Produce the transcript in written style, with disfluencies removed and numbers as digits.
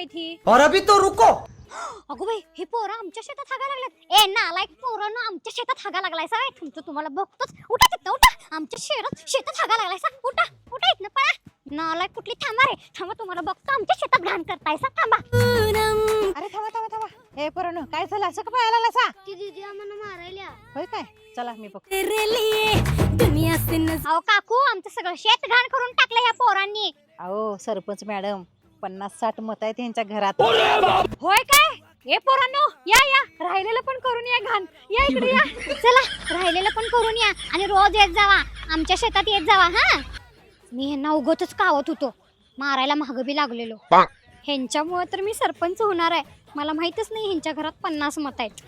आहेत ही? और अभी तो रुको. अगो बाई, हे पोरं आमच्या शेतात हागा लागल्यात. ए नालायक पोरांनो, आमच्या शेतात हागा लागलायसा काय? तुमचं तुम्हाला बघतोच. उठा तिथनं, उठा. आमच्या शेतात हागा लागलायसा. उठा उठा इथनं, पळा. नालायक कुठली, थांबा रे, थांबा, तुम्हाला बघतो. आमच्या शेतात घाण करतायसा, थांबा. अरे थांबा हे पोरांनो, काय झालं? असं का पळायला लागलासा? ती दीदी आम्हाला मारायला. होय काय? चला मी बघ. अहो काकू, आमचं सगळं शेत घाण करून टाकलं ह्या पोरांनी. अहो सरपंच मॅडम, 50-60 मत आहेत यांच्या घरात. होय काय? ए पोरांनो, या या, राहिलेलं पण करून या घाण. या इकडे या. चला, राहिलेलं पण करून या आणि रोज येत जावा, आमच्या शेतात येत जावा. हा, मी ह्यांना उगतच कावत होतो, मारायला मागं बी लागलेलो. ह्यांच्यामुळे तर मी सरपंच होणार आहे. मला माहितच नाही ह्यांच्या घरात 50 मत आहेत.